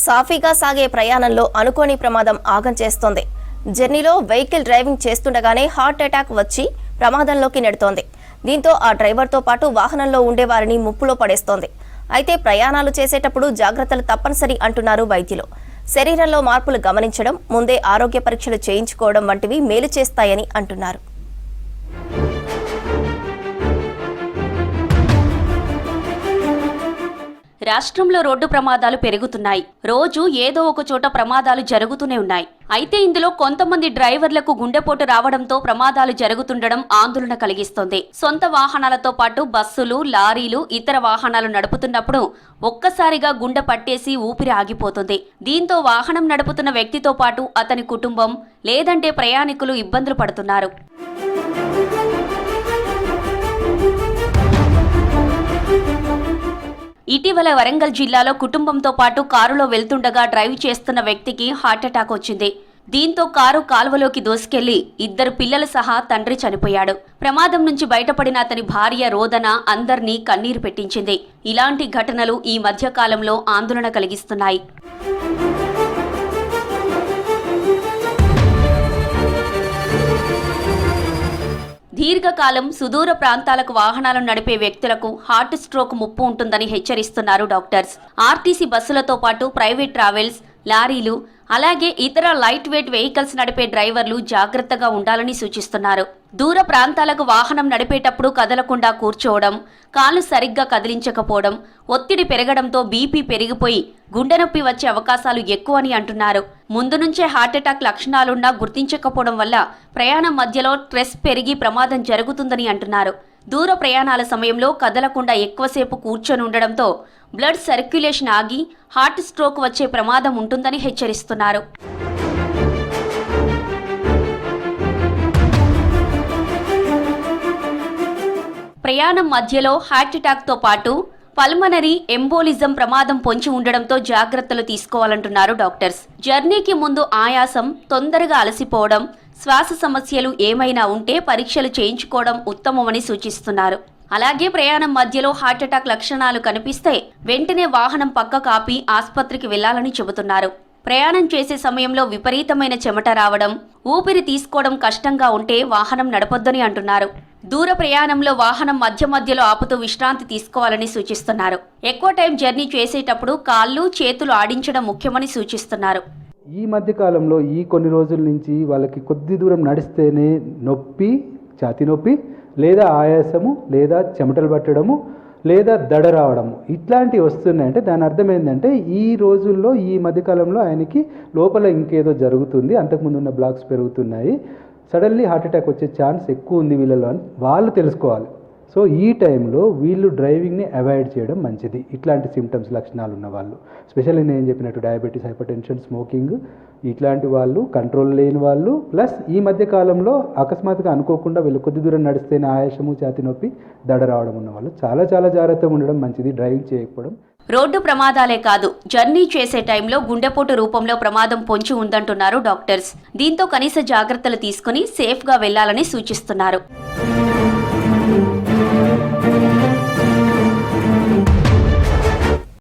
సాఫీగా సాగే ప్రయాణంలో అనుకోని ప్రమాదం ఆగం చేస్తోంది. జర్నీలో వెహికల్ డ్రైవింగ్ చేస్తుండగానే హార్ట్ అటాక్ వచ్చి ప్రమాదంలోకి నెడుతోంది. దీంతో ఆ డ్రైవర్తో పాటు వాహనంలో ఉండేవారిని ముప్పులో పడేస్తోంది. అయితే ప్రయాణాలు చేసేటప్పుడు జాగ్రత్తలు తప్పనిసరి అంటున్నారు వైద్యులు. శరీరంలో మార్పులు గమనించడం, ముందే ఆరోగ్య పరీక్షలు చేయించుకోవడం వంటివి మేలు చేస్తాయని అంటున్నారు. రాష్ట్రంలో రోడ్డు ప్రమాదాలు పెరుగుతున్నాయి. రోజు ఏదో ఒక చోట ప్రమాదాలు జరుగుతూనే ఉన్నాయి. అయితే ఇందులో కొంతమంది డ్రైవర్లకు గుండెపోటు రావడంతో ప్రమాదాలు జరుగుతుండడం ఆందోళన కలిగిస్తోంది. సొంత వాహనాలతో పాటు బస్సులు, లారీలు, ఇతర వాహనాలు నడుపుతున్నప్పుడు ఒక్కసారిగా గుండె పట్టేసి ఊపిరి ఆగిపోతుంది. దీంతో వాహనం నడుపుతున్న వ్యక్తితో పాటు అతని కుటుంబం లేదంటే ప్రయాణికులు ఇబ్బందులు పడుతున్నారు. ఇటీవల వరంగల్ జిల్లాలో కుటుంబంతో పాటు కారులో వెళ్తుండగా డ్రైవ్ చేస్తున్న వ్యక్తికి హార్ట్అటాక్ వచ్చింది. దీంతో కారు కాల్వలోకి దూసుకెళ్లి 2 పిల్లలు సహా తండ్రి చనిపోయాడు. ప్రమాదం నుంచి బయటపడిన అతని భార్య రోదన అందర్నీ కన్నీరు పెట్టించింది. ఇలాంటి ఘటనలు ఈ మధ్య కాలంలో ఆందోళన కలిగిస్తున్నాయి. దీర్ఘకాలం సుదూర ప్రాంతాలకు వాహనాలు నడిపే వ్యక్తులకు హార్ట్ స్ట్రోక్ ముప్పు ఉంటుందని హెచ్చరిస్తున్నారు డాక్టర్స్. ఆర్టీసీ బస్సులతో పాటు ప్రైవేట్ ట్రావెల్స్, లారీలు, అలాగే ఇతర లైట్ వెయిట్ వెహికల్స్ నడిపే డ్రైవర్లు జాగ్రత్తగా ఉండాలని సూచిస్తున్నారు. దూర ప్రాంతాలకు వాహనం నడిపేటప్పుడు కదలకుండా కూర్చోవడం, కాళ్ళు సరిగ్గా కదిలించకపోవడం, ఒత్తిడి పెరగడంతో బీపీ పెరిగిపోయి గుండె నొప్పి వచ్చే అవకాశాలు ఎక్కువని అంటున్నారు. ముందు నుంచే హార్ట్అటాక్ లక్షణాలున్నా గుర్తించకపోవడం వల్ల ప్రయాణం మధ్యలో స్ట్రెస్ పెరిగి ప్రమాదం జరుగుతుందని అంటున్నారు. దూర ప్రయాణాల సమయంలో కదలకుండా ఎక్కువసేపు కూర్చొని ఉండడంతో బ్లడ్ సర్క్యులేషన్ ఆగి హార్ట్ స్ట్రోక్ వచ్చే ప్రమాదం ఉంటుందని హెచ్చరిస్తున్నారు. ప్రయాణం మధ్యలో హార్ట్అటాక్తో పాటు పల్మనరీ ఎంబోలిజం ప్రమాదం పొంచి ఉండడంతో జాగ్రత్తలు తీసుకోవాలంటున్నారు డాక్టర్స్. జర్నీకి ముందు ఆయాసం, తొందరగా అలసిపోవడం, శ్వాస సమస్యలు ఏమైనా ఉంటే పరీక్షలు చేయించుకోవడం ఉత్తమమని సూచిస్తున్నారు. అలాగే ప్రయాణం మధ్యలో హార్ట్అటాక్ లక్షణాలు కనిపిస్తే వెంటనే వాహనం పక్కకు ఆపి ఆసుపత్రికి వెళ్లాలని చెబుతున్నారు. ప్రయాణం చేసే సమయంలో విపరీతమైన చెమట రావడం, ఊపిరి తీసుకోవడం కష్టంగా ఉంటే వాహనం నడపొద్దని అంటున్నారు. దూర ప్రయాణంలో వాహనం మధ్యలో ఆపుతూ విశ్రాంతి తీసుకోవాలని సూచిస్తున్నారు. ఎక్కువ టైం జర్నీ చేసేటప్పుడు కాళ్ళు, చేతులు ఆడించడం ముఖ్యమని సూచిస్తున్నారు. ఈ మధ్య కాలంలో ఈ కొన్ని రోజుల నుంచి వాళ్ళకి కొద్ది దూరం నడిస్తేనే నొప్పి, ఛాతీ నొప్పి, లేదా ఆయాసము, లేదా చెమటలు పట్టడము, లేదా దడ రావడము ఇట్లాంటివి వస్తున్నాయంటే దాని అర్థం ఏంటంటే ఈ రోజుల్లో ఈ మధ్యకాలంలో ఆయనకి లోపల ఇంకేదో జరుగుతుంది, అంతకుముందు ఉన్న బ్లాక్స్ పెరుగుతున్నాయి, సడన్లీ హార్ట్అటాక్ వచ్చే ఛాన్స్ ఎక్కువ ఉంది వీళ్ళలో అని వాళ్ళు తెలుసుకోవాలి. సో ఈ టైంలో వీళ్ళు డ్రైవింగ్ని అవాయిడ్ చేయడం మంచిది. ఇట్లాంటి సిమ్టమ్స్ లక్షణాలు ఉన్న వాళ్ళు, స్పెషల్లీ నేను చెప్పినట్టు డయాబెటీస్, హైపర్టెన్షన్, స్మోకింగ్ ఇట్లాంటి వాళ్ళు, కంట్రోల్ లేని వాళ్ళు, ప్లస్ ఈ మధ్య కాలంలో అకస్మాత్తుగా అనుకోకుండా వీళ్ళు కొద్ది దూరం నడిస్తేనే ఆయాసము, ఛాతీ నొప్పి, దడ రావడం ఉన్న వాళ్ళు చాలా జాగ్రత్తగా ఉండడం మంచిది, డ్రైవింగ్ చేయకపోవడం. రోడ్డు ప్రమాదాలే కాదు, జర్నీ చేసే టైంలో గుండెపోటు రూపంలో ప్రమాదం పొంచి ఉందంటున్నారు డాక్టర్స్. దీంతో కనీస జాగ్రత్తలు తీసుకుని సేఫ్గా వెళ్లాలని సూచిస్తున్నారు.